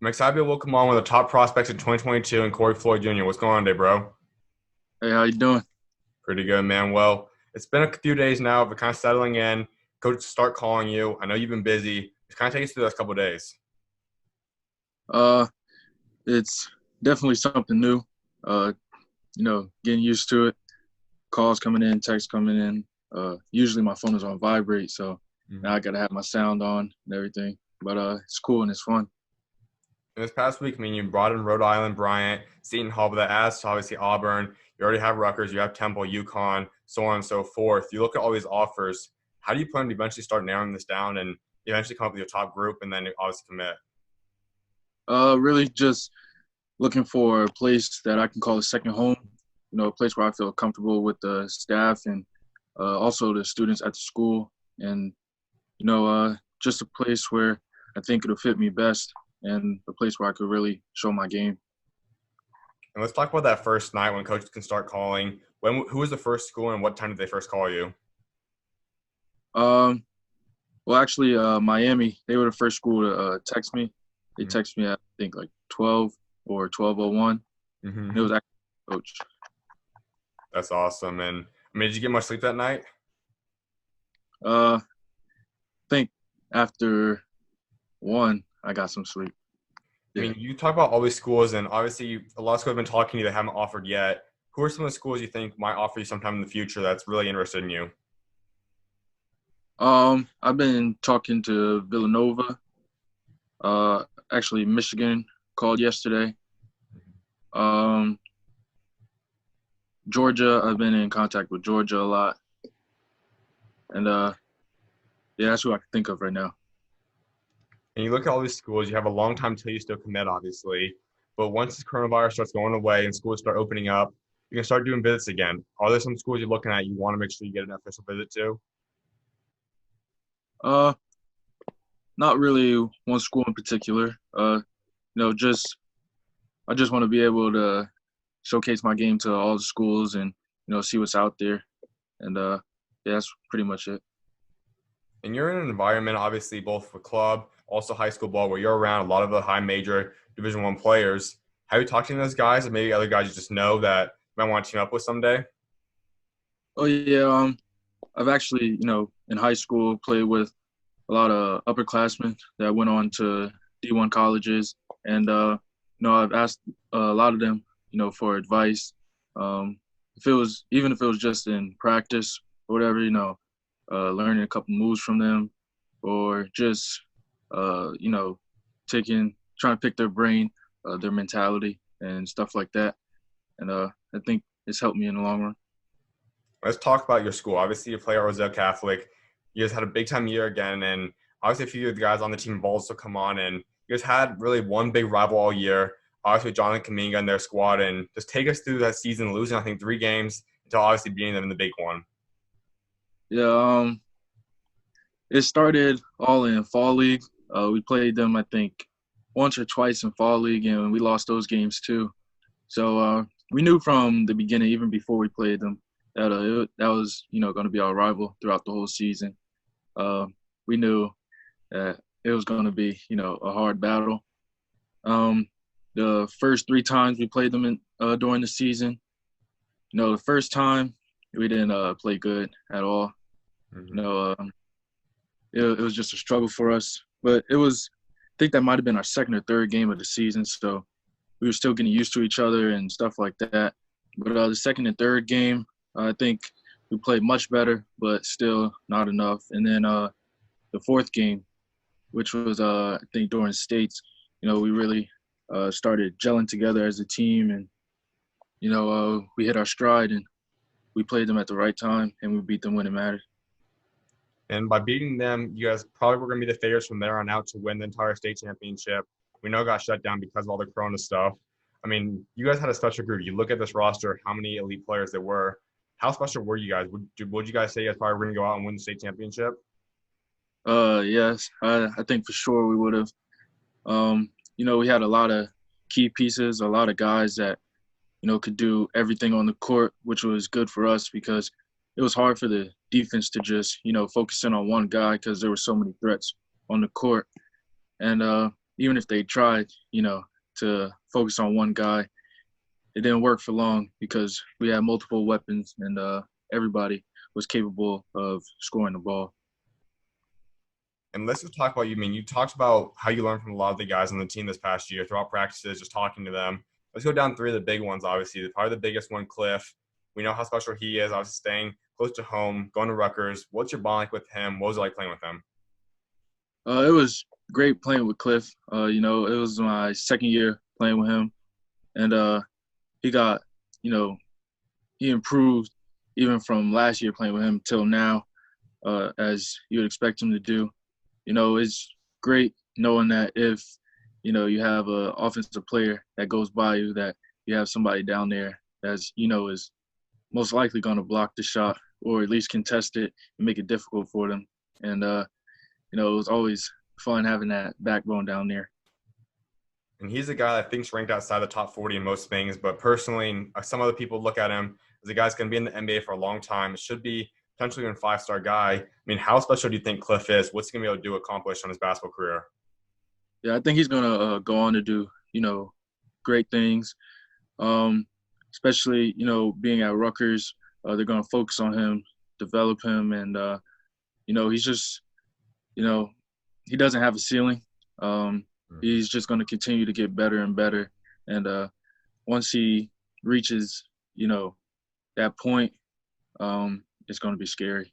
I'm excited to welcome on one of the top prospects in 2022 and Corey Floyd Jr. What's going on today, bro? Hey, how you doing? Pretty good, man. Well, it's been a few days now, but kind of settling in. Coach start calling you. I know you've been busy. Just kind of take us through the last couple of days. Uh, it's definitely something new. Uh, getting used to it. Calls coming in, texts coming in. Usually my phone is on vibrate, so now I gotta have my sound on and everything. But it's cool and it's fun. In this past week, I mean, you brought in Rhode Island, Bryant, Seton Hall, but that adds to obviously Auburn. You already have Rutgers, you have Temple, UConn, so on and so forth. You look at all these offers. How do you plan to eventually start narrowing this down and eventually come up with your top group and then obviously commit? Really just looking for a place that I can call a second home. A place where I feel comfortable with the staff and also the students at the school, and just a place where I think it'll fit me best and a place where I could really show my game. And let's talk about that first night when coaches can start calling. Who was the first school and what time did they first call you? Um, well, actually, Miami, they were the first school to text me. They Mm-hmm. texted me at, I think, like 12 or 12:01. Mm-hmm. And it was actually coach. That's awesome. And I mean, did you get much sleep that night? I think after one, I got some sleep. I Yeah. mean, you talk about all these schools, and obviously a lot of schools have been talking to you that haven't offered yet. Who are some of the schools you think might offer you sometime in the future that's really interested in you? I've been talking to Villanova. Actually, Michigan called yesterday. Um, Georgia, I've been in contact with Georgia a lot. And yeah, that's who I can think of right now. And you look at all these schools, you have a long time till you still commit, obviously. But once this coronavirus starts going away and schools start opening up, you can start doing visits again. Are there some schools you're looking at you want to make sure you get an official visit to? Uh, Not really one school in particular. Just I just want to be able to showcase my game to all the schools and see what's out there. And yeah, that's pretty much it. And you're in an environment, obviously, both for club, also high school ball, where you're around a lot of the high major Division One players. Have you talked to those guys, and maybe other guys you just know that you might want to team up with someday? Oh yeah, I've actually in high school played with a lot of upperclassmen that went on to D1 colleges, and I've asked a lot of them for advice. If it was even if it was just in practice or whatever, learning a couple moves from them, or just trying to pick their brain, their mentality, and stuff like that. And I think it's helped me in the long run. Let's talk about your school. Obviously, you play at Roselle Catholic. You guys had a big time year again, and obviously, a few of the guys on the team have also come on, and you guys had really one big rival all year. Obviously, Jonathan Kaminga and their squad, and just take us through that season, losing I think 3 games until obviously beating them in the big one. Yeah, it started all in fall league. We played them, I think, once or twice in fall league, and we lost those games too. So we knew from the beginning, even before we played them, that that was going to be our rival throughout the whole season. Uh, we knew that it was going to be a hard battle. Um, the first 3 times we played them during the season, the first time we didn't play good at all. You Mm-hmm. know, it was just a struggle for us. But I think that might have been our second or third game of the season. So we were still getting used to each other and stuff like that. But the second and third game, I think we played much better, but still not enough. And then the fourth game, which was I think during states, we really started gelling together as a team, and we hit our stride and we played them at the right time and we beat them when it mattered. And by beating them, you guys probably were going to be the favorites from there on out to win the entire state championship. We know it got shut down because of all the Corona stuff. I mean, you guys had a special group. You look at this roster, how many elite players there were. How special were you guys? Would you guys say you guys probably were going to go out and win the state championship? Yes, I think for sure we would have. We had a lot of key pieces, a lot of guys that could do everything on the court, which was good for us because it was hard for the defense to just focus in on one guy because there were so many threats on the court. And even if they tried, to focus on one guy, it didn't work for long because we had multiple weapons and everybody was capable of scoring the ball. And let's just talk about you. I mean, you talked about how you learned from a lot of the guys on the team this past year throughout practices, just talking to them. Let's go down three of the big ones, obviously. Probably the biggest one, Cliff. We know how special he is, obviously staying close to home, going to Rutgers. What's your bond like with him? What was it like playing with him? It was great playing with Cliff. It was my second year playing with him. And he got, he improved even from last year playing with him till now, as you would expect him to do. It's great knowing that if, you have an offensive player that goes by you, that you have somebody down there that's, is most likely going to block the shot or at least contest it and make it difficult for them. And, it was always fun having that backbone down there. And he's a guy that I think's ranked outside the top 40 in most things. But personally, some other people look at him as a guy that's going to be in the NBA for a long time. It should be potentially a five-star guy. I mean, how special do you think Cliff is? What's he going to be able to accomplish on his basketball career? Yeah, I think he's going to go on to do, great things. Especially, being at Rutgers, they're going to focus on him, develop him. And, he's just, he doesn't have a ceiling. He's just going to continue to get better and better. And once he reaches, that point, it's going to be scary.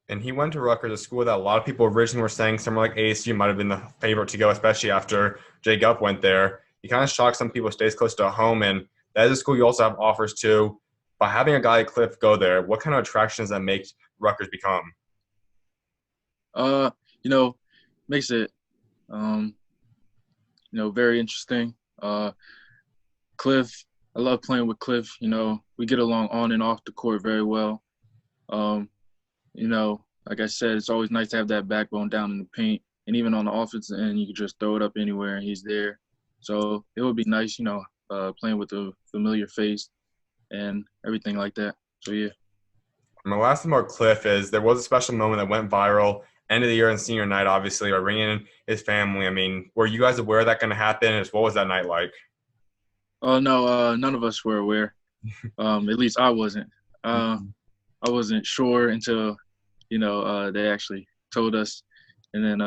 And he went to Rutgers, a school that a lot of people originally were saying somewhere like ASU might have been the favorite to go, especially after Jay Gupp went there. He kind of shocked some people, stays close to home, and that is a school you also have offers to. By having a guy like Cliff go there, what kind of attractions that make Rutgers become? Makes it, very interesting. Cliff, I love playing with Cliff. We get along on and off the court very well. Like I said, it's always nice to have that backbone down in the paint. And even on the offensive end, you can just throw it up anywhere and he's there. So it would be nice, playing with a familiar face and everything like that. So, yeah. My last thing about Cliff is there was a special moment that went viral, end of the year and senior night, obviously, by bringing in his family. I mean, were you guys aware that going to happen? And what was that night like? Oh, no, none of us were aware. At least I wasn't. I wasn't sure until, they actually told us. And then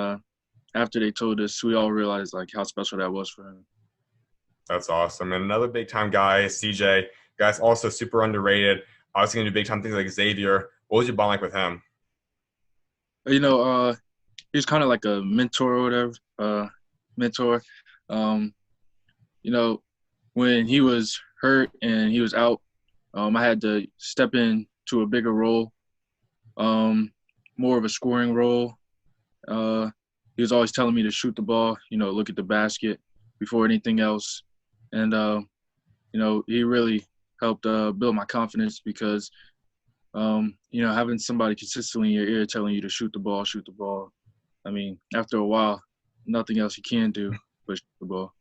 after they told us, we all realized, like, how special that was for him. That's awesome. And another big-time guy, CJ. Guy's also super underrated. Obviously going to do big-time things like Xavier. What was your bond like with him? He was kind of like a mentor or whatever. When he was hurt and he was out, I had to step in to a bigger role, more of a scoring role. He was always telling me to shoot the ball, look at the basket before anything else. And, he really helped build my confidence because, having somebody consistently in your ear telling you to shoot the ball. I mean, after a while, nothing else you can do but shoot the ball.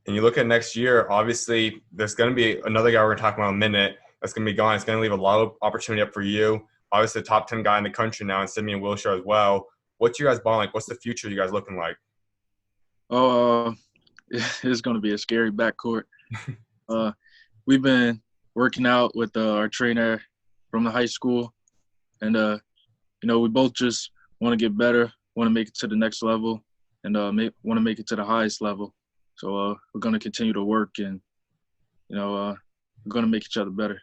And you look at next year, obviously, there's going to be another guy we're going to talk about in a minute that's going to be gone. It's going to leave a lot of opportunity up for you. Obviously, the top 10 guy in the country now, and Sydney and Wilcher as well. What's your guys' bond like? What's the future you guys looking like? It's going to be a scary backcourt. We've been working out with our trainer from the high school, and we both just want to get better, want to make it to the next level, and want to make it to the highest level. So we're going to continue to work, and we're going to make each other better.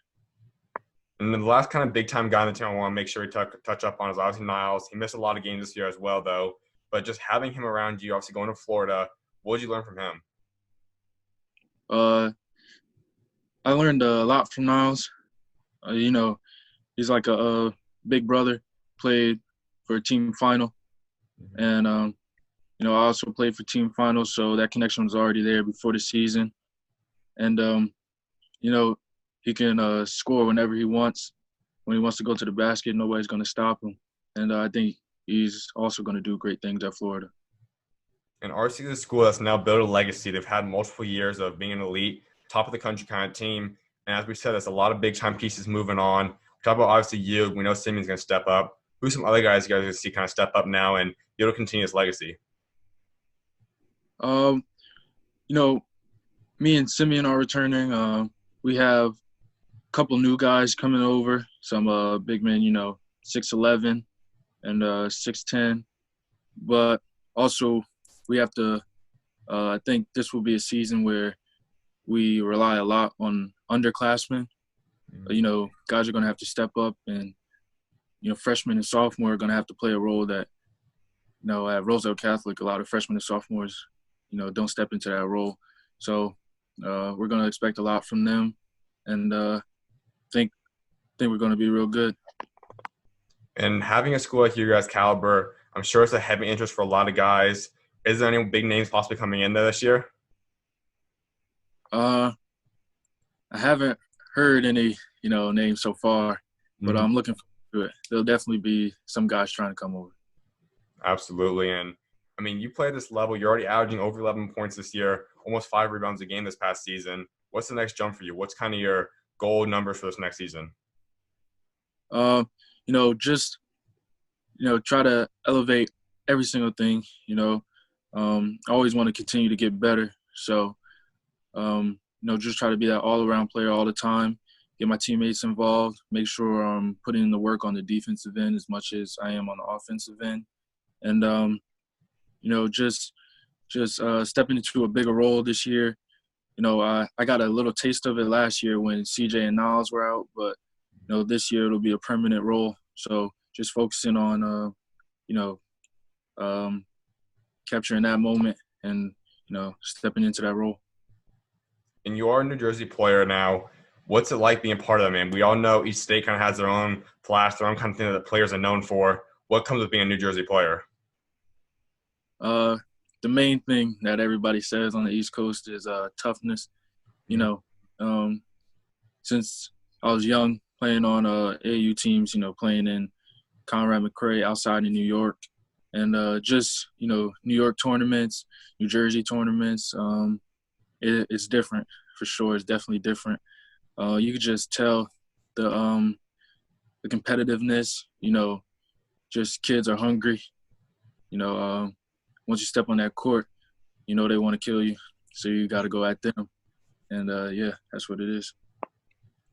And then the last kind of big-time guy on the team I want to make sure we touch up on is obviously Niels. He missed a lot of games this year as well, though. But just having him around you, obviously going to Florida, what did you learn from him? I learned a lot from Niels. He's like a big brother, played for a team final. And, I also played for team finals, so that connection was already there before the season. And, he can score whenever he wants. When he wants to go to the basket, nobody's going to stop him. And I think he's also going to do great things at Florida. And RC is a school that's now built a legacy. They've had multiple years of being an elite, top of the country kind of team. And as we said, there's a lot of big-time pieces moving on. We talk about, obviously, you. We know Simeon's going to step up. Who's some other guys you guys are going to see kind of step up now and be able to continue his legacy? You know, me and Simeon are returning. We have a couple new guys coming over. Some big men, 6'11" and 6'10". But also we have to I think this will be a season where we rely a lot on underclassmen. Guys are going to have to step up, and freshmen and sophomore are going to have to play a role that at Roselle Catholic, a lot of freshmen and sophomores don't step into that role. So we're going to expect a lot from them, and think we're going to be real good. And having a school like your guys' caliber, I'm sure it's a heavy interest for a lot of guys. Is there any big names possibly coming in there this year? I haven't heard any, names so far, but I'm looking forward to it. There'll definitely be some guys trying to come over. Absolutely. And, I mean, you play at this level. You're already averaging over 11 points this year, almost 5 rebounds a game this past season. What's the next jump for you? What's kind of your goal numbers for this next season? Just, try to elevate every single thing, I always want to continue to get better. So, just try to be that all-around player all the time, get my teammates involved, make sure I'm putting in the work on the defensive end as much as I am on the offensive end. And, just stepping into a bigger role this year. I got a little taste of it last year when CJ and Niles were out, but, this year it'll be a permanent role. So just focusing on, capturing that moment and, stepping into that role. And you are a New Jersey player now. What's it like being part of that, man? We all know each state kind of has their own flash, their own kind of thing that players are known for. What comes with being a New Jersey player? The main thing that everybody says on the East Coast is toughness. Since I was young, playing on AAU teams, playing in Conrad McRae outside in New York, and just, New York tournaments, New Jersey tournaments, it's different for sure. It's definitely different. You could just tell the competitiveness, just kids are hungry. Once you step on that court, they want to kill you. So you got to go at them. And, that's what it is.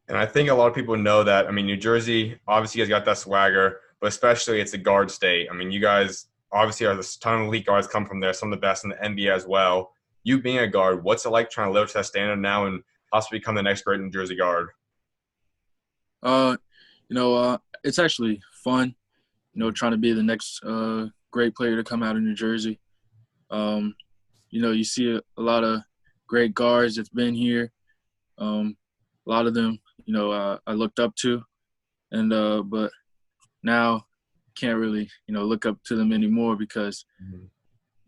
And I think a lot of people know that. I mean, New Jersey, obviously you guys got that swagger, but especially it's a guard state. I mean, you guys obviously are a ton of elite guards come from there, some of the best in the NBA as well. You being a guard, what's it like trying to live up to that standard now and possibly become the next great New Jersey guard? It's actually fun, trying to be the next great player to come out of New Jersey. You see a lot of great guards that's been here. A lot of them, I looked up to, and but now can't really, look up to them anymore because,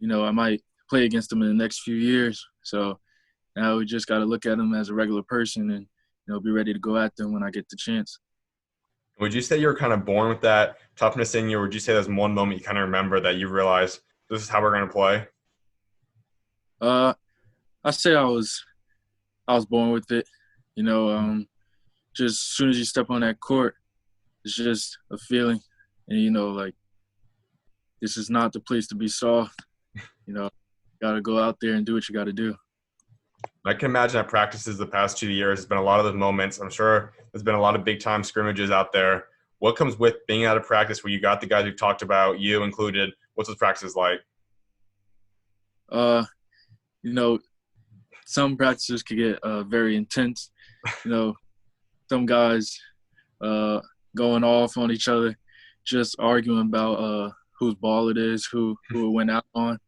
I might play against them in the next few years. So now we just got to look at them as a regular person and, be ready to go at them when I get the chance. Would you say you were kind of born with that toughness in you, or would you say there's one moment you kind of remember that you realized this is how we're going to play? I say I was born with it. Just as soon as you step on that court, it's just a feeling. And, this is not the place to be soft. Got to go out there and do what you got to do. I can imagine at practices the past 2 years, there's been a lot of those moments. I'm sure there's been a lot of big-time scrimmages out there. What comes with being out of practice where you got the guys we've talked about, you included? What's those practices like? Some practices could get very intense. Some guys going off on each other, just arguing about whose ball it is, who it went out on.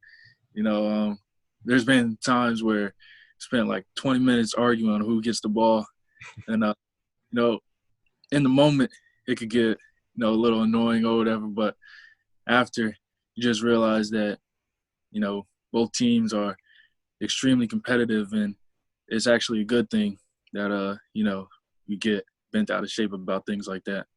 There's been times where spent like 20 minutes arguing on who gets the ball. And, in the moment, it could get, a little annoying or whatever. But after, you just realize that, both teams are extremely competitive, and it's actually a good thing that, we get bent out of shape about things like that.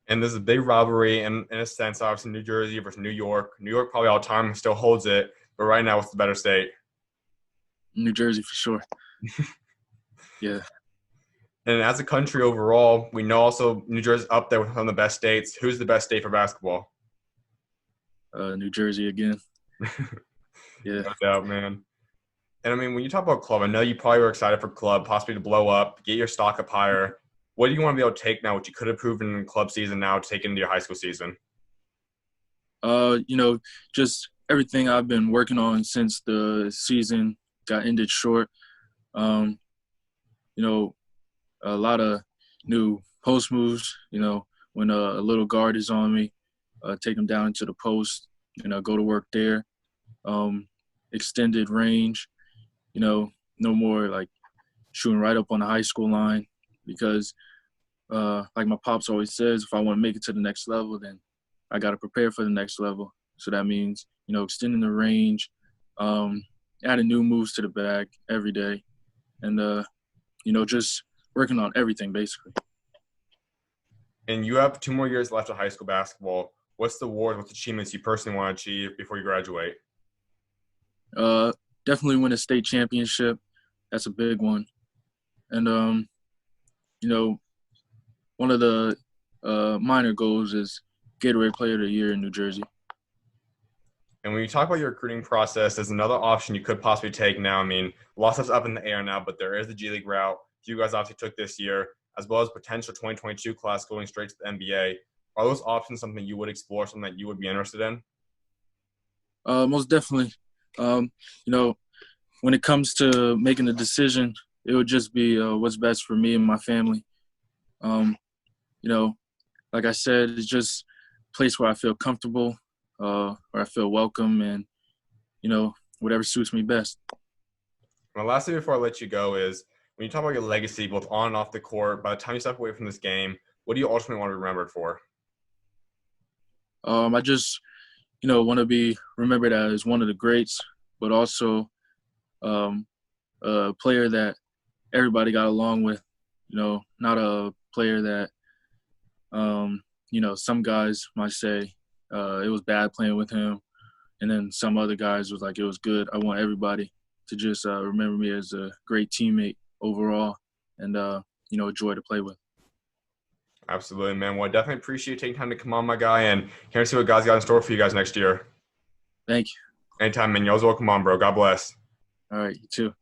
And there's a big rivalry in a sense, obviously New Jersey versus New York. New York probably all the time still holds it, but right now what's the better state? New Jersey for sure. Yeah. And as a country overall, we know also New Jersey's up there with one of the best states. Who's the best state for basketball? New Jersey again. Yeah. No doubt, man. And I mean, when you talk about club, I know you probably were excited for club, possibly to blow up, get your stock up higher. What do you want to be able to take now, what you could have proven in club season now, to take into your high school season? You know, just everything I've been working on since the season got ended short. Um, you know, a lot of new post moves. You know, when a little guard is on me, take them down into the post and go to work there. Extended range. You know, no more like shooting right up on the high school line because, like my pops always says, if I want to make it to the next level, then I got to prepare for the next level. So that means, extending the range, adding new moves to the bag every day, and, just working on everything basically. And you have 2 more years left of high school basketball. What's the awards, what's the achievements you personally want to achieve before you graduate? Uh, Definitely win a state championship. That's a big one. And, one of the minor goals is Gatorade Player of the Year in New Jersey. And when you talk about your recruiting process, there's another option you could possibly take now. I mean, a lot of stuff's up in the air now, but there is the G League route you guys obviously took this year, as well as potential 2022 class going straight to the NBA. Are those options something you would explore, something that you would be interested in? Most definitely. Um, when it comes to making a decision, it would just be what's best for me and my family. Um, like I said, it's just a place where I feel comfortable, where I feel welcome, and, whatever suits me best. My last thing before I let you go is, when you talk about your legacy, both on and off the court, by the time you step away from this game, what do you ultimately want to be remembered for? I just, want to be remembered as one of the greats, but also a player that everybody got along with, not a player that, some guys might say it was bad playing with him. And then some other guys was like, it was good. I want everybody to just remember me as a great teammate overall and, a joy to play with. Absolutely, man. Well, I definitely appreciate taking time to come on, my guy, and here to see what guys got in store for you guys next year. Thank you. Anytime, man. You're always welcome on, bro. God bless. All right, you too.